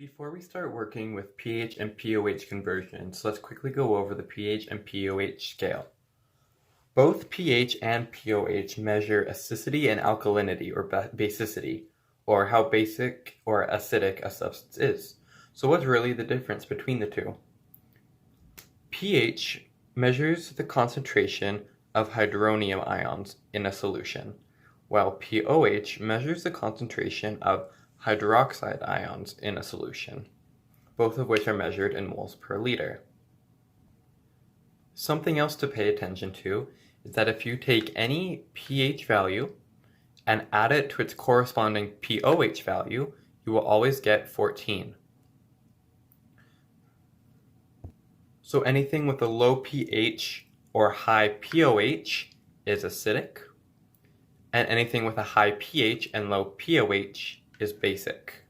Before we start working with pH and pOH conversions, let's quickly go over the pH and pOH scale. Both pH and pOH measure acidity and alkalinity or basicity, or how basic or acidic a substance is. So what's really the difference between the two? pH measures the concentration of hydronium ions in a solution, while pOH measures the concentration of hydroxide ions in a solution, both of which are measured in moles per liter. Something else to pay attention to is that if you take any pH value and add it to its corresponding pOH value, you will always get 14. So anything with a low pH or high pOH is acidic, and anything with a high pH and low pOH is basic.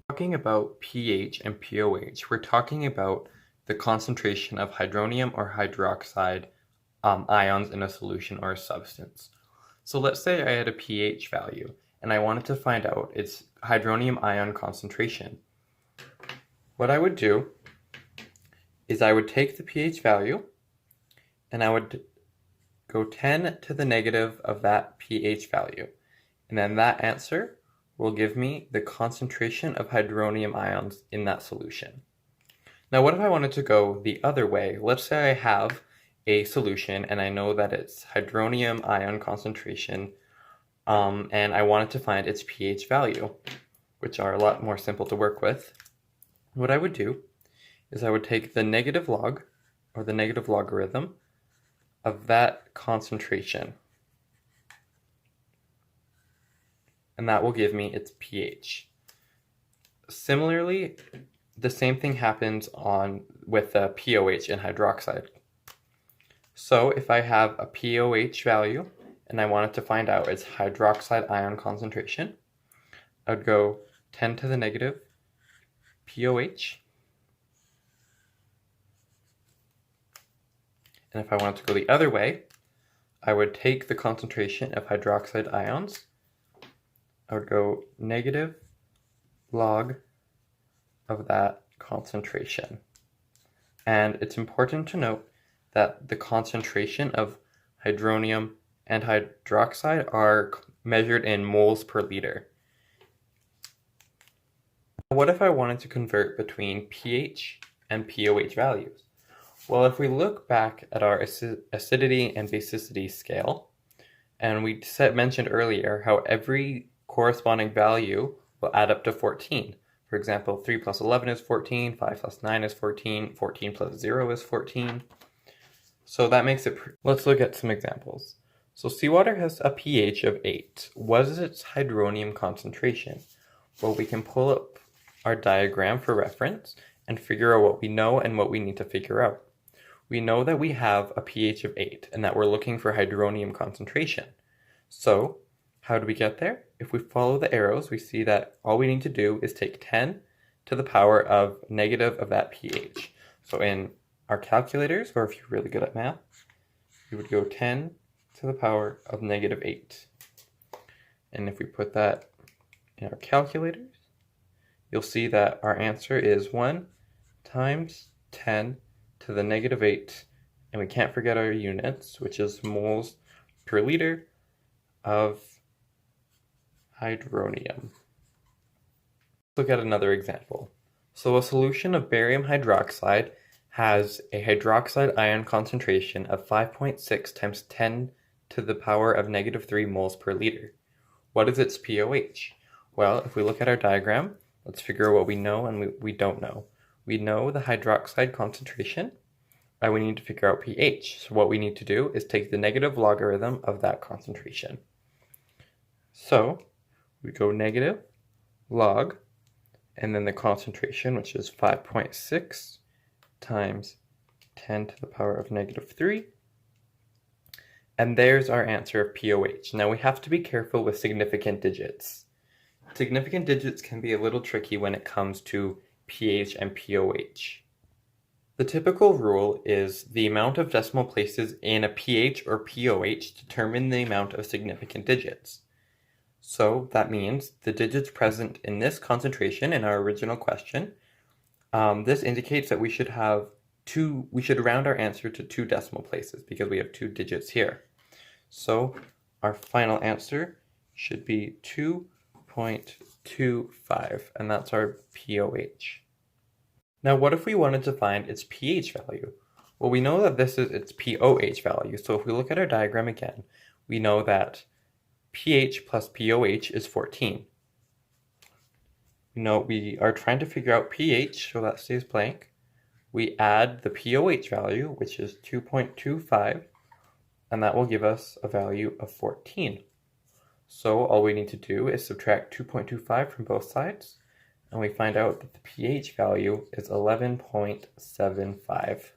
Talking about pH and pOH, we're talking about the concentration of hydronium or hydroxide ions in a solution or a substance. So let's say I had a pH value and I wanted to find out its hydronium ion concentration. What I would do is I would take the pH value and I would go 10 to the negative of that pH value. And then that answer will give me the concentration of hydronium ions in that solution. Now, what if I wanted to go the other way? Let's say I have a solution and I know that its hydronium ion concentration, and I wanted to find its pH value, which are a lot more simple to work with. What I would do is I would take the negative log, or the negative logarithm, of that concentration. And that will give me its pH. Similarly, the same thing happens with pOH and hydroxide. So if I have a pOH value and I wanted to find out its hydroxide ion concentration, I would go 10 to the negative pOH. And if I wanted to go the other way, I would take the concentration of hydroxide ions. I would go negative log of that concentration. And it's important to note that the concentration of hydronium and hydroxide are measured in moles per liter. What if I wanted to convert between pH and pOH values? Well, if we look back at our acidity and basicity scale, and we mentioned earlier how every corresponding value will add up to 14. For example, 3 plus 11 is 14, 5 plus 9 is 14, 14 plus 0 is 14. So that makes it let's look at some examples. So seawater has a pH of 8. What is its hydronium concentration? Well, we can pull up our diagram for reference and figure out what we know and what we need to figure out. We know that we have a pH of 8 and that we're looking for hydronium concentration. So how do we get there? If we follow the arrows, we see that all we need to do is take 10 to the power of negative of that pH. So in our calculators, or if you're really good at math, you would go 10 to the power of negative 8. And if we put that in our calculators, you'll see that our answer is 1 times 10 to the negative 8, and we can't forget our units, which is moles per liter of hydronium. Let's look at another example. So a solution of barium hydroxide has a hydroxide ion concentration of 5.6 times 10 to the power of negative 3 moles per liter. What is its pOH? Well, if we look at our diagram, let's figure out what we know and we don't know. We know the hydroxide concentration, and we need to figure out pH. So what we need to do is take the negative logarithm of that concentration. So we go negative log, and then the concentration, which is 5.6 times 10 to the power of negative 3. And there's our answer of pOH. Now we have to be careful with significant digits. Significant digits can be a little tricky when it comes to pH and pOH. The typical rule is the amount of decimal places in a pH or pOH determine the amount of significant digits. So that means the digits present in this concentration in our original question, this indicates that we should round our answer to 2 decimal places because we have 2 digits here. So our final answer should be 2.25, and that's our pOH. Now, what if we wanted to find its pH value? Well, we know that this is its pOH value, so if we look at our diagram again, we know that pH plus pOH is 14. We are trying to figure out pH, so that stays blank. We add the pOH value, which is 2.25, and that will give us a value of 14. So all we need to do is subtract 2.25 from both sides, and we find out that the pH value is 11.75.